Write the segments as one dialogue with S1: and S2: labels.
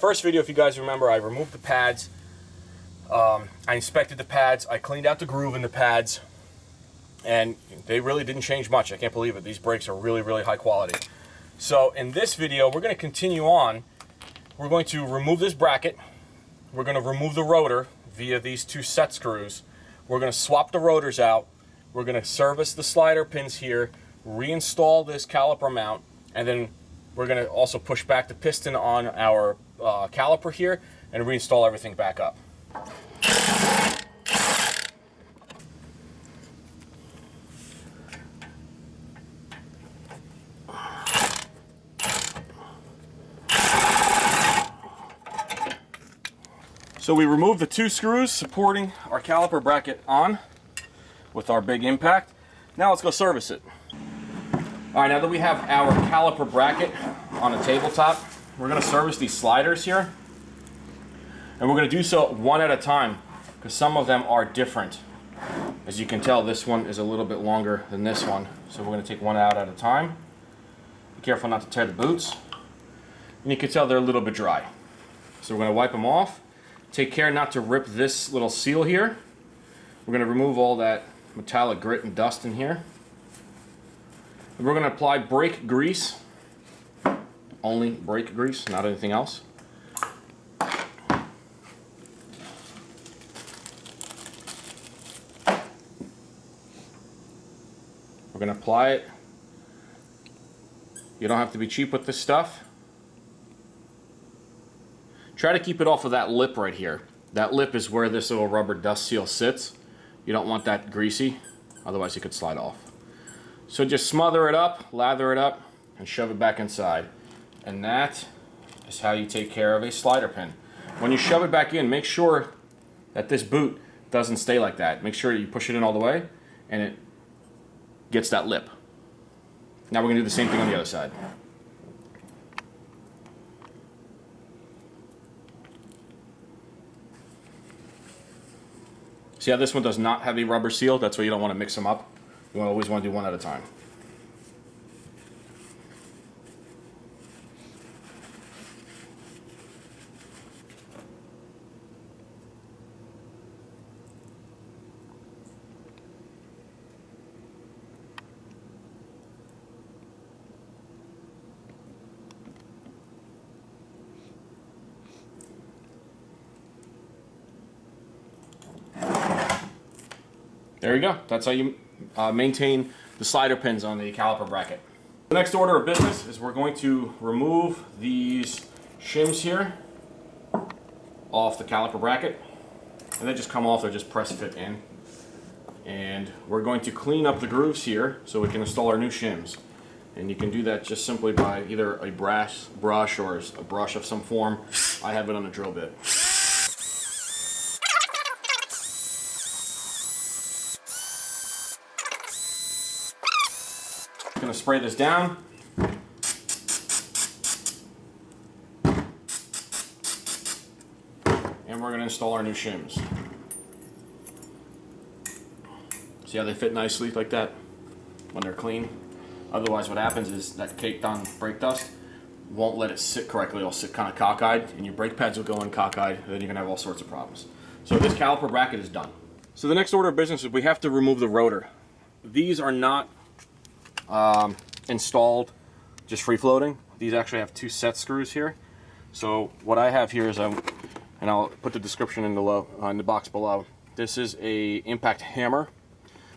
S1: first video, if you guys remember, I removed the pads. I inspected the pads. I cleaned out the groove in the pads. And they really didn't change much. I can't believe it. These brakes are really, really high quality. So in this video, we're going to continue on. We're going to remove this bracket. We're going to remove the rotor via these two set screws. We're going to swap the rotors out. We're going to service the slider pins here, reinstall this caliper mount, and then we're going to also push back the piston on our caliper here and reinstall everything back up. So we removed the two screws supporting our caliper bracket on with our big impact. Now let's go service it. All right, now that we have our caliper bracket on a tabletop, we're going to service these sliders here. And we're going to do so one at a time because some of them are different. As you can tell, this one is a little bit longer than this one. So we're going to take one out at a time. Be careful not to tear the boots. And you can tell they're a little bit dry. So we're going to wipe them off. Take care not to rip this little seal here. We're going to remove all that metallic grit and dust in here. And we're going to apply brake grease. Only brake grease, not anything else. We're going to apply it. You don't have to be cheap with this stuff. Try to keep it off of that lip right here. That lip is where this little rubber dust seal sits. You don't want that greasy, otherwise it could slide off. So just smother it up, lather it up, and shove it back inside. And that is how you take care of a slider pin. When you shove it back in, make sure that this boot doesn't stay like that. Make sure you push it in all the way and it gets that lip. Now we're going to do the same thing on the other side. See how this one does not have a rubber seal? That's why you don't want to mix them up. You always want to do one at a time. There you go. That's how you maintain the slider pins on the caliper bracket. The next order of business is we're going to remove these shims here off the caliper bracket. And they just come off, they're just press fit in. And we're going to clean up the grooves here so we can install our new shims. And you can do that just simply by either a brush or a brush of some form. I have it on a drill bit. Going to spray this down. And we're going to install our new shims. See how they fit nicely like that when they're clean? Otherwise what happens is that caked on brake dust won't let it sit correctly. It'll sit kind of cockeyed and your brake pads will go in cockeyed and then you're going to have all sorts of problems. So this caliper bracket is done. So the next order of business is we have to remove the rotor. These are not installed just free floating. These actually have two set screws here. So what I have here is and I'll put the description in the box below. This is a impact hammer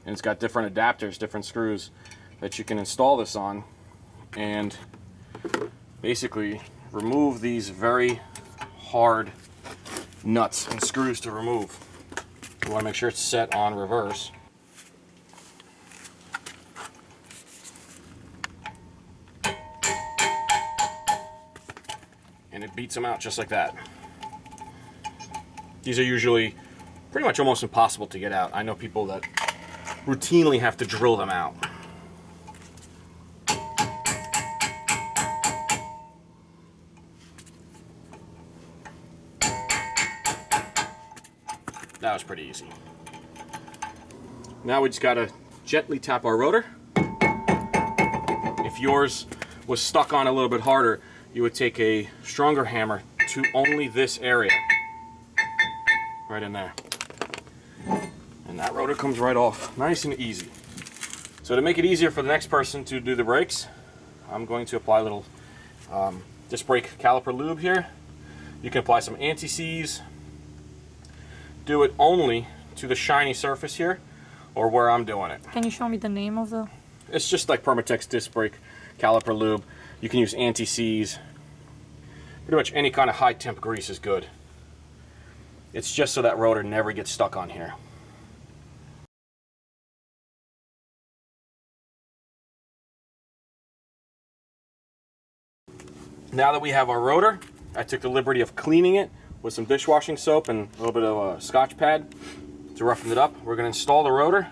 S1: and it's got different adapters, different screws that you can install this on and basically remove these very hard nuts and screws to remove. You want to make sure it's set on reverse. And it beats them out just like that. These are usually pretty much almost impossible to get out. I know people that routinely have to drill them out. That was pretty easy. Now we just gotta gently tap our rotor. If yours was stuck on a little bit harder, you would take a stronger hammer to only this area. Right in there. And that rotor comes right off, nice and easy. So to make it easier for the next person to do the brakes, I'm going to apply a little disc brake caliper lube here. You can apply some anti-seize. Do it only to the shiny surface here, or where I'm doing it.
S2: Can you show me the name of the?
S1: It's just like Permatex disc brake caliper lube. You can use anti-seize. Pretty much any kind of high temp grease is good. It's just so that rotor never gets stuck on here. Now that we have our rotor, I took the liberty of cleaning it with some dishwashing soap and a little bit of a Scotch pad to roughen it up. We're going to install the rotor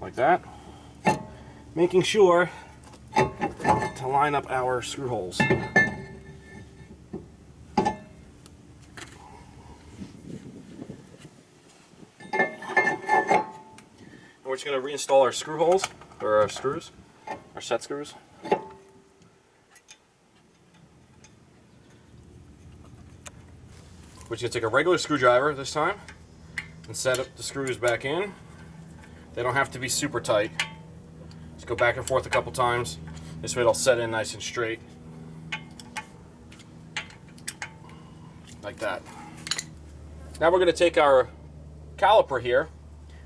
S1: like that, making sure to line up our screw holes. And we're just going to reinstall our screw holes, or our screws, our set screws. We're just going to take a regular screwdriver this time and set up the screws back in. They don't have to be super tight. Just go back and forth a couple times. This way it'll set in nice and straight. Like that. Now we're going to take our caliper here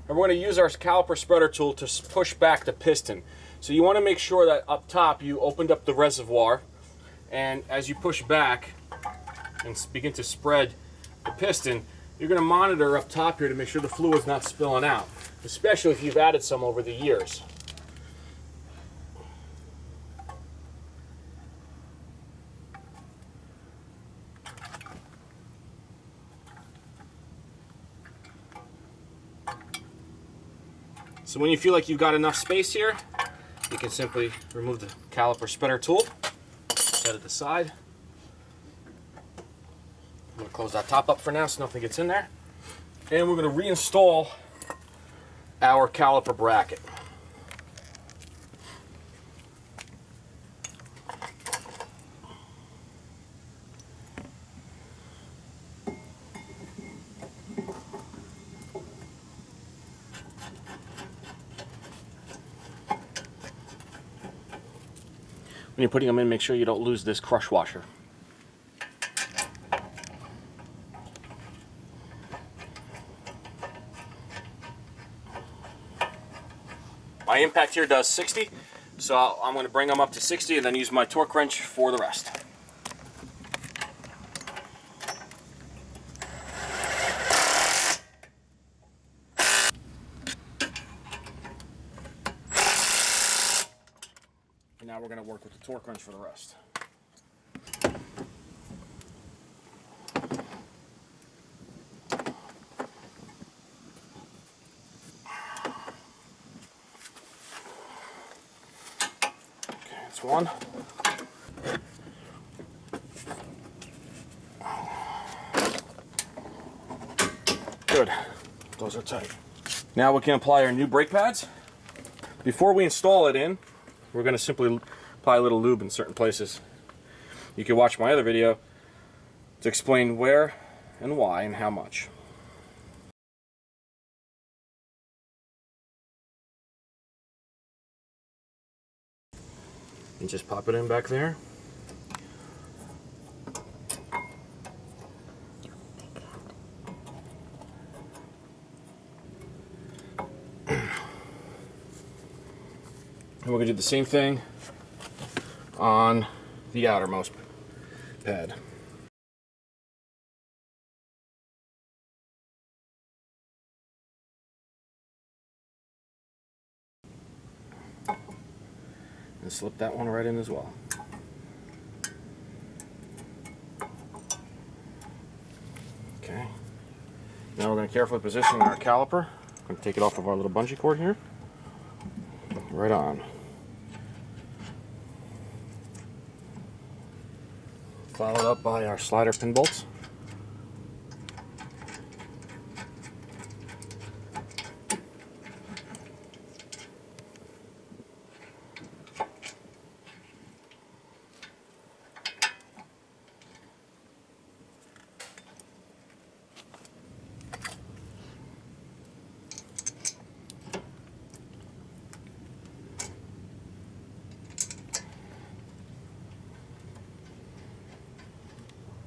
S1: and we're going to use our caliper spreader tool to push back the piston. So you want to make sure that up top you opened up the reservoir, and as you push back and begin to spread the piston, you're going to monitor up top here to make sure the fluid's not spilling out, especially if you've added some over the years. So when you feel like you've got enough space here, you can simply remove the caliper spreader tool, set it aside. I'm going to close that top up for now so nothing gets in there. And we're going to reinstall our caliper bracket. When you're putting them in, make sure you don't lose this crush washer. My impact here does 60, so I'm going to bring them up to 60 and then use my torque wrench for the rest. And now we're going to work with the torque wrench for the rest. One. Good. Those are tight. Now we can apply our new brake pads. Before we install it in, we're going to simply apply a little lube in certain places. You can watch my other video to explain where and why and how much. And just pop it in back there. And we're going to do the same thing on the outermost pad. And slip that one right in as well. Okay. Now we're going to carefully position our caliper. I'm going to take it off of our little bungee cord here. Right on. Followed up by our slider pin bolts.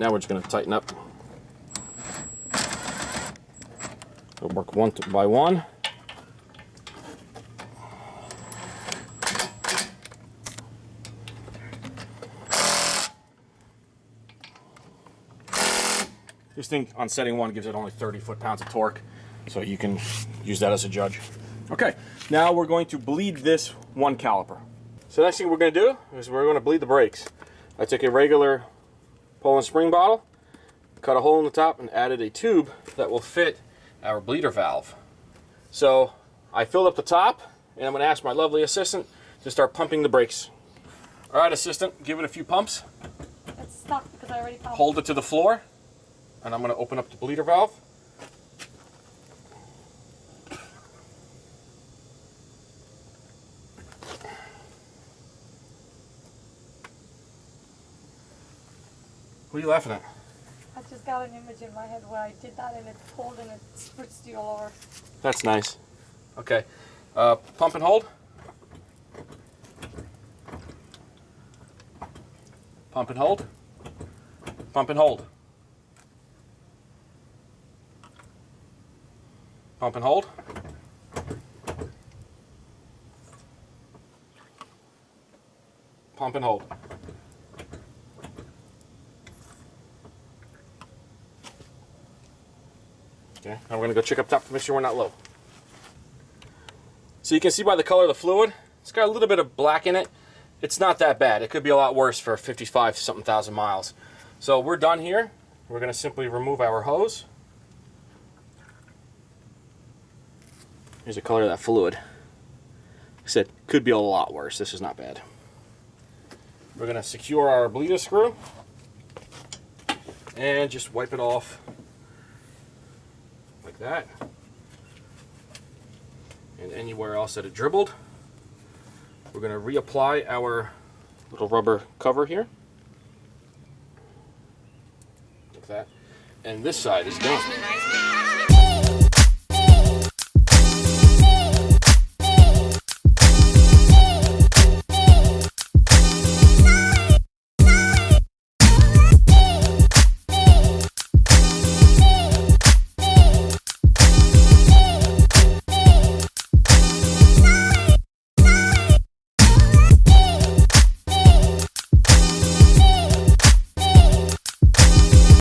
S1: now we're just going to tighten up. So work one by one. This thing on setting 1 gives it only 30 foot-pounds of torque, so you can use that as a judge. Okay, now we're going to bleed this one caliper. So the next thing we're going to do is we're going to bleed the brakes. I took a regular Poland spring bottle, cut a hole in the top, and added a tube that will fit our bleeder valve. So I filled up the top, and I'm going to ask my lovely assistant to start pumping the brakes. All right, assistant, give it a few pumps.
S2: It's stuck because I already pumped.
S1: Hold it to the floor, and I'm going to open up the bleeder valve. What are you laughing at?
S2: I just got an image in my head where I did that and it pulled and it spritzed you all over.
S1: That's nice. Okay, pump and hold. Pump and hold. Pump and hold. Pump and hold. Pump and hold. Okay, now we're going to go check up top to make sure we're not low. So you can see by the color of the fluid, it's got a little bit of black in it. It's not that bad. It could be a lot worse for 55-something thousand miles. So we're done here. We're going to simply remove our hose. Here's the color of that fluid. Like I said, could be a lot worse. This is not bad. We're going to secure our bleeder screw and just wipe it off like that. And anywhere else that it dribbled, we're going to reapply our little rubber cover here. Like that. And this side is done.